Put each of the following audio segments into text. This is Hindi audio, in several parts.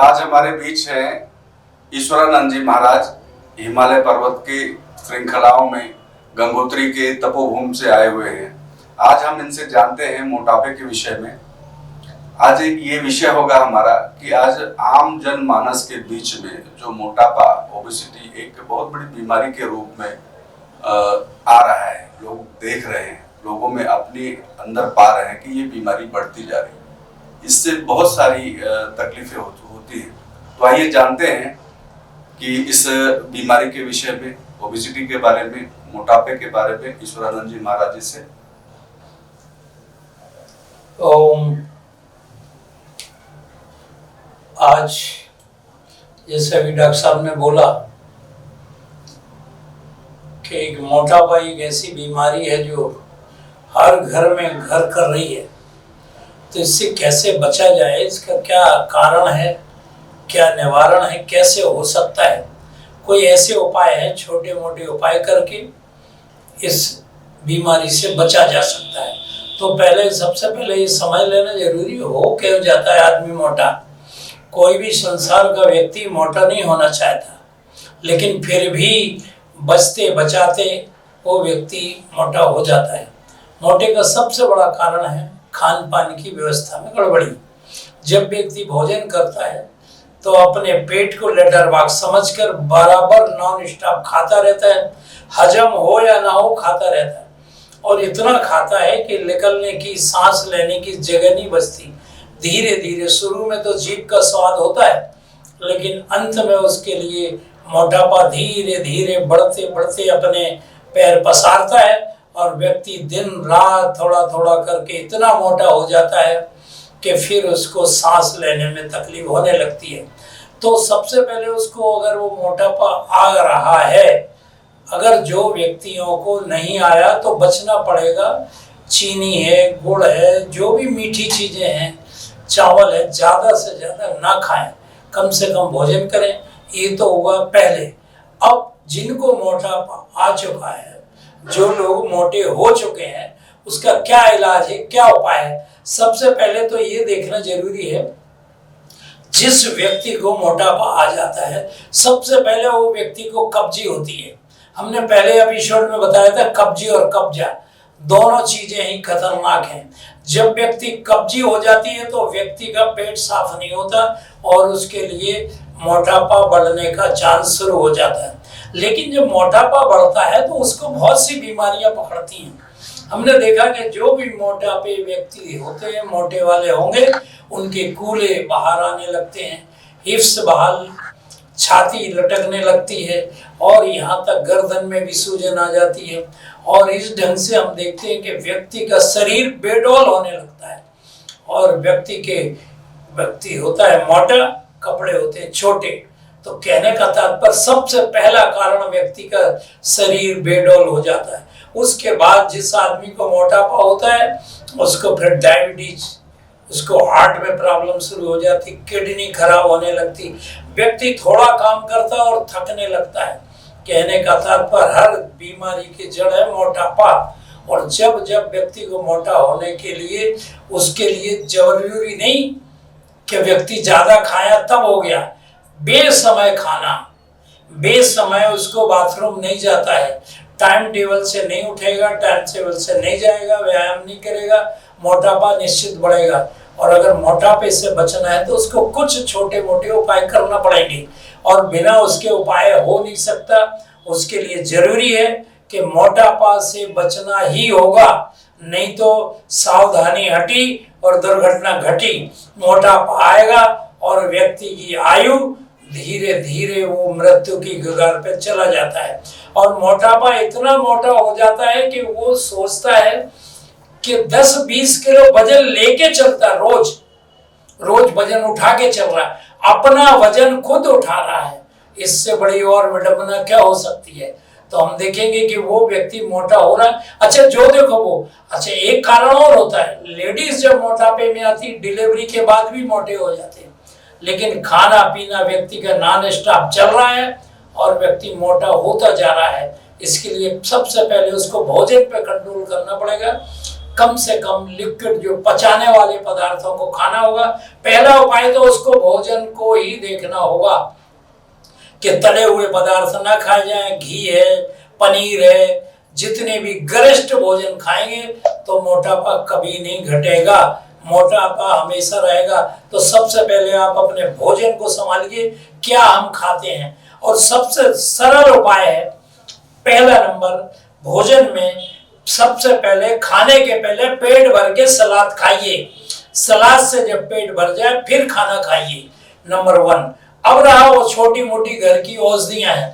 आज हमारे बीच हैं ईश्वरानंद जी महाराज। हिमालय पर्वत की श्रृंखलाओं में गंगोत्री के तपोभूमि से आए हुए हैं। आज हम इनसे जानते हैं मोटापे के विषय में। आज ये विषय होगा हमारा कि आज आम जनमानस के बीच में जो मोटापा, ओबेसिटी एक बहुत बड़ी बीमारी के रूप में आ रहा है, लोग देख रहे हैं, लोगों में अपने अंदर पा रहे हैं कि ये बीमारी बढ़ती जा रही है। इससे बहुत सारी तकलीफें होती हैं। तो आइए जानते हैं कि इस बीमारी के विषय में, ओबेसिटी के बारे में, मोटापे के बारे में ईश्वरानंद जी महाराज जी से। आज जैसे अभी डॉक्टर साहब ने बोला कि एक मोटापा एक ऐसी बीमारी है जो हर घर में घर कर रही है। तो इससे कैसे बचा जाए, इसका क्या कारण है, क्या निवारण है, कैसे हो सकता है, कोई ऐसे उपाय हैं छोटे मोटे उपाय करके इस बीमारी से बचा जा सकता है। तो सबसे पहले ये समझ लेना जरूरी हो क्यों जाता है आदमी मोटा। कोई भी संसार का व्यक्ति मोटा नहीं होना चाहता, लेकिन फिर भी बचते बचाते वो व्यक्ति मोटा हो जाता है। मोटे का सबसे बड़ा कारण है खान पान की व्यवस्था में गड़बड़ी। जब व्यक्ति भोजन करता है तो अपने पेट को लेटर बॉक्स समझकर बराबर नॉन स्टॉप खाता रहता है, हजम हो या ना हो खाता रहता है, और इतना खाता है कि निकलने की, सांस लेने की जगह नहीं बचती। धीरे धीरे शुरू में तो जीभ का स्वाद होता है, लेकिन अंत में उसके लिए मोटापा धीरे धीरे बढ़ते बढ़ते अपने पैर पसारता है और व्यक्ति दिन रात थोड़ा थोड़ा करके इतना मोटा हो जाता है कि फिर उसको सांस लेने में तकलीफ होने लगती है। तो सबसे पहले उसको, अगर वो मोटापा आ रहा है, अगर जो व्यक्तियों को नहीं आया तो बचना पड़ेगा। चीनी है, गुड़ है, जो भी मीठी चीज़ें हैं, चावल है, ज़्यादा से ज़्यादा ना खाएं, कम से कम भोजन करें। ये तो हुआ पहले। अब जिनको मोटापा आ चुका है, जो लोग मोटे हो चुके हैं, उसका क्या इलाज है, क्या उपाय है। सबसे पहले तो ये देखना जरूरी है, जिस व्यक्ति को मोटापा आ जाता है सबसे पहले वो व्यक्ति को कब्जी होती है। हमने पहले एपिसोड में बताया था कब्जी और कब्जा दोनों चीजें ही खतरनाक हैं। जब व्यक्ति कब्जी हो जाती है तो व्यक्ति का पेट साफ नहीं होता और उसके लिए मोटापा बढ़ने का चांस शुरू हो जाता है। लेकिन जब मोटापा बढ़ता है तो उसको बहुत सी बीमारियां पकड़ती हैं। हमने देखा कि जो भी मोटापे व्यक्ति होते हैं, मोटे वाले होंगे, उनके कूल्हे बाहर आने लगते हैं, हिप्स बाहर, छाती लटकने लगती है और यहाँ तक गर्दन में भी सूजन आ जाती है। और इस ढंग से हम देखते हैं कि व्यक्ति का शरीर बेडौल होने लगता है और व्यक्ति होता है मोटा, कपड़े होते हैं छोटे। तो कहने का तात्पर्य सबसे पहला कारण व्यक्ति का शरीर बेडौल हो जाता है। उसके बाद जिस आदमी को मोटापा होता है उसको फिर डायबिटीज, उसको हार्ट में प्रॉब्लम शुरू हो जाती, किडनी खराब होने लगती, व्यक्ति थोड़ा काम करता और थकने लगता है। कहने का तात्पर्य हर बीमारी की जड़ है मोटापा। और जब जब व्यक्ति को मोटा होने के लिए, उसके लिए जरूरी नहीं कि व्यक्ति ज्यादा खाया तब हो गया। बेसमय खाना, बेसमय उसको बाथरूम नहीं जाता है, टाइम टेबल से नहीं उठेगा, टाइम टेबल से नहीं जाएगा, व्यायाम नहीं करेगा, मोटापा निश्चित बढ़ेगा। और अगर मोटापे से बचना है तो उसको कुछ छोटे मोटे उपाय करना पड़ेंगे और बिना उसके उपाय हो नहीं सकता। उसके लिए जरूरी है कि मोटापा से बचना ही होगा, नहीं तो सावधानी हटी और दुर्घटना घटी। मोटापा आएगा और व्यक्ति की आयु धीरे धीरे वो मृत्यु की कगार पे चला जाता है। और मोटापा इतना मोटा हो जाता है कि वो सोचता है कि 10-20 किलो वजन लेके चलता, रोज वजन उठा के चल रहा है, अपना वजन खुद उठा रहा है। इससे बड़ी और विडंबना क्या हो सकती है। तो हम देखेंगे कि वो व्यक्ति मोटा हो रहा है। अच्छा, एक कारण और होता है, लेडीज जब मोटापे में आती, डिलीवरी के बाद भी मोटे हो जाते हैं, लेकिन खाना पीना व्यक्ति का नॉन स्टॉप चल रहा है और व्यक्ति मोटा होता जा रहा है। इसके लिए सबसे पहले उसको भोजन पे कंट्रोल करना पड़ेगा। कम से कम लिक्विड जो पचाने वाले पदार्थों को खाना होगा। पहला उपाय तो उसको भोजन को ही देखना होगा कि तले हुए पदार्थ ना खाए जाएं, घी है, पनीर है, जितने भी गरिष्ठ भोजन खाएंगे तो मोटापा कभी नहीं घटेगा, मोटापा हमेशा रहेगा। तो सबसे पहले आप अपने भोजन को संभालिए, क्या हम खाते हैं। और सबसे सरल उपाय है, पहला नंबर, भोजन में सबसे पहले खाने के पहले पेट भर के सलाद खाइए। सलाद से जब पेट भर जाए फिर खाना खाइए, नंबर 1। अब रहा वो छोटी मोटी घर की औषधियां हैं।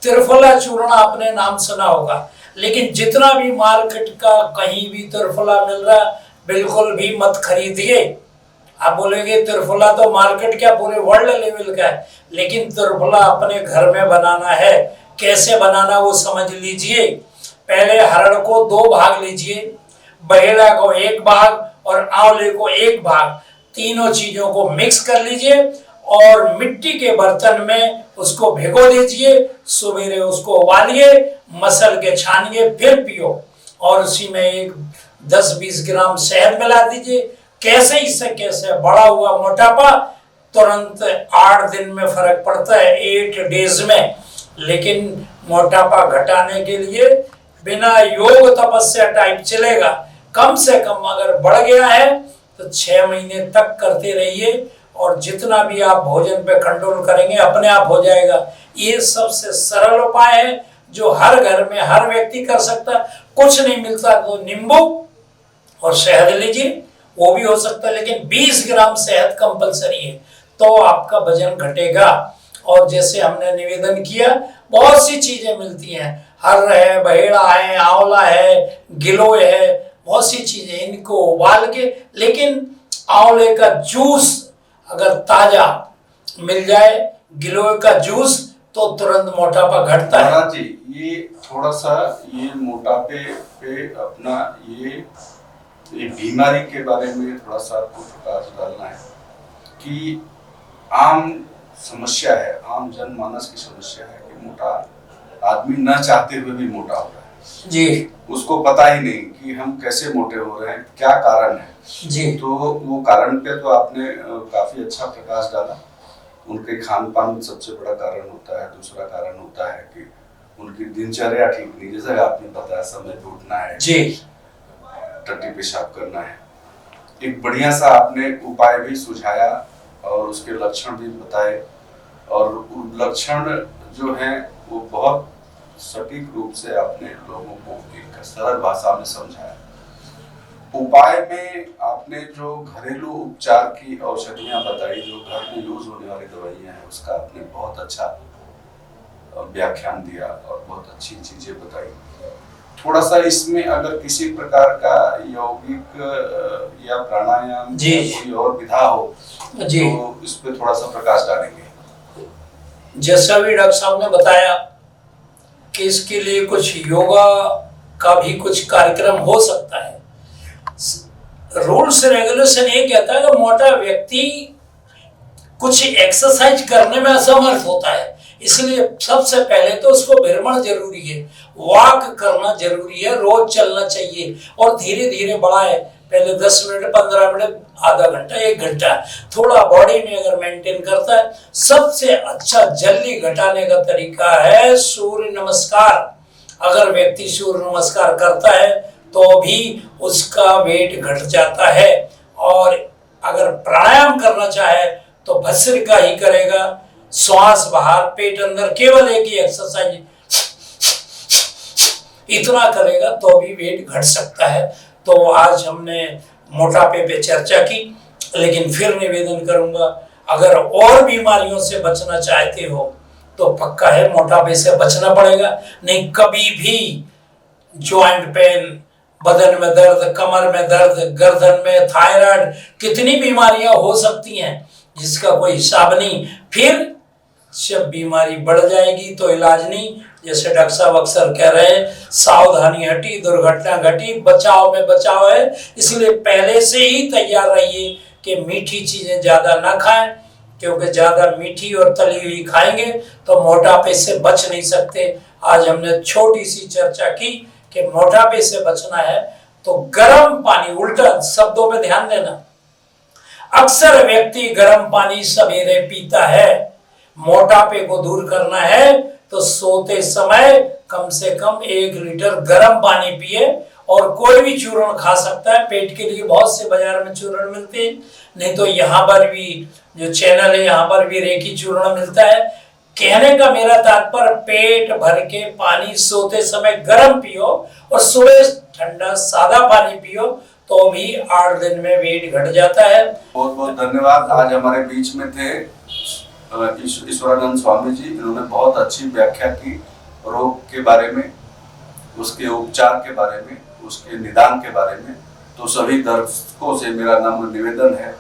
त्रिफला चूर्ण आपने नाम सुना होगा, लेकिन जितना भी मार्केट का कहीं भी त्रिफला मिल रहा बिल्कुल भी मत खरीदिए। आप बोलेंगे त्रिफला तो मार्केट क्या पूरे वर्ल्ड लेवल का है, लेकिन त्रिफला अपने घर में बनाना है। कैसे बनाना वो समझ लीजिए। पहले हरड़ को 2 भाग लीजिए, बहेड़ा को 1 भाग और आंवले को 1 भाग, तीनों चीजों को मिक्स कर लीजिए और मिट्टी के बर्तन में उसको भिगो दीजिए। सवेरे उसको उबालिए, मसल के छानिए, फिर पियो। और उसी में एक 10-20 ग्राम शहद मिला दीजिए। कैसे इससे कैसे बढ़ा हुआ मोटापा तुरंत 8 दिन में फर्क पड़ता है, 8 डेज में। लेकिन मोटापा घटाने के लिए बिना योग तपस्या टाइप चलेगा। कम से कम अगर बढ़ गया है तो 6 महीने तक करते रहिए, और जितना भी आप भोजन पे कंट्रोल करेंगे अपने आप हो जाएगा। ये सबसे सरल उपाय है जो हर घर में हर व्यक्ति कर सकता है। कुछ नहीं मिलता तो नींबू और शहद लीजिए, वो भी हो सकता है, लेकिन 20 ग्राम शहद कंपलसरी है, तो आपका वजन घटेगा। और जैसे हमने निवेदन किया, बहुत सी चीजें मिलती हैं, हर्र है, बहेड़ा है, आंवला है, गिलोय है, बहुत सी चीजें, इनको उबाल के। लेकिन आंवले का जूस अगर ताजा मिल जाए, गिलोय का जूस, तो तुरंत मोटापा घटता है। महाराज जी, ये थोड़ा सा ये मोटापे पे अपना ये बीमारी के बारे में थोड़ा सा आपको प्रकाश डालना है कि आम समस्या है, आम जनमानस की समस्या है कि मोटा आदमी न चाहते हुए भी मोटा हो रहा है जी। उसको पता ही नहीं कि हम कैसे मोटे हो रहे हैं, क्या कारण है जी। तो वो कारण पे तो आपने काफी अच्छा प्रकाश डाला। उनके खान पान सबसे बड़ा कारण होता है। दूसरा कारण होता है कि उनकी दिनचर्या ठीक नहीं, जैसे आपने बताया समय पे उठना है जी, टट्टी पेशाब करना है। एक बढ़िया सा आपने उपाय भी सुझाया और उसके लक्षण भी बताए, और लक्षण जो हैं वो बहुत सटीक रूप से आपने लोगों को एक सरल भाषा में समझाया। उपाय में आपने जो घरेलू उपचार की औषधियां बताई, जो घर में यूज होने वाली दवाइयां हैं, उसका आपने बहुत अच्छा व्याख्यान दिया और बहुत अच्छी चीजें बताई। थोड़ा सा इसमें अगर किसी प्रकार का यौगिक या प्राणायाम या कोई और विधा हो जी, तो इस पे थोड़ा सा प्रकाश डालेंगे। जैसा भी डॉक्टर साहब ने बताया कि इसके लिए कुछ योगा का भी कुछ कार्यक्रम हो सकता है। रूल्स रेगुलेशन ये कहता है कि मोटा व्यक्ति कुछ एक्सरसाइज करने में असमर्थ होता है, इसलिए सबसे पहले तो उसको भ्रमण जरूरी है, वॉक करना जरूरी है, रोज चलना चाहिए और धीरे धीरे बढ़ाए। पहले 10 मिनट, 15 मिनट, आधा घंटा, 1 घंटा, थोड़ा बॉडी में अगर मेंटेन करता है। सबसे अच्छा जल्दी घटाने का तरीका है सूर्य नमस्कार। अगर व्यक्ति सूर्य नमस्कार करता है तो भी उसका वेट घट जाता है। और अगर प्राणायाम करना चाहे तो भस्त्रिका ही करेगा, श्वास बाहर पेट अंदर, केवल एक ही एक्सरसाइज इतना करेगा तो भी वेट घट सकता है। तो आज हमने मोटापे पे चर्चा की, लेकिन फिर निवेदन करूंगा, अगर और बीमारियों से बचना चाहते हो तो पक्का है मोटापे से बचना पड़ेगा। नहीं कभी भी जॉइंट पेन, बदन में दर्द, कमर में दर्द, गर्दन में थायराइड, कितनी बीमारियां हो सकती हैं जिसका कोई हिसाब नहीं। फिर जब बीमारी बढ़ जाएगी तो इलाज नहीं। जैसे डॉक्टर साहब अक्सर कह रहे हैं, सावधानी हटी दुर्घटना घटी, बचाव में बचाव है। इसलिए पहले से ही तैयार रहिए कि मीठी चीजें ज्यादा ना खाएं, क्योंकि ज्यादा मीठी और तली हुई खाएंगे तो मोटापे से बच नहीं सकते। आज हमने छोटी सी चर्चा की कि मोटापे से बचना है तो गर्म पानी, उल्टा शब्दों पे ध्यान देना, अक्सर व्यक्ति गर्म पानी सवेरे पीता है। मोटापे को दूर करना है तो सोते समय कम से कम 1 लीटर गर्म पानी पिए, और कोई भी चूर्ण खा सकता है। पेट के लिए बहुत से बाजार में चूर्ण मिलते हैं, नहीं तो यहाँ पर भी जो चैनल है यहाँ पर भी रेकी चूर्ण मिलता है। कहने का मेरा तात्पर्य, पेट भर के पानी सोते समय गर्म पियो और सुबह ठंडा सादा पानी पियो, तो भी 8 दिन में वेट घट जाता है। बहुत बहुत धन्यवाद। आज हमारे बीच में थे ईश्वरानंद स्वामी जी। इन्होंने बहुत अच्छी व्याख्या की रोग के बारे में, उसके उपचार के बारे में, उसके निदान के बारे में। तो सभी दर्शकों से मेरा नम्र निवेदन है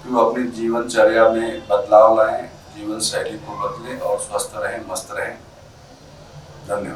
कि वो अपनी जीवनचर्या में बदलाव लाएं, जीवन शैली को बदलें और स्वस्थ रहें, मस्त रहें। धन्यवाद।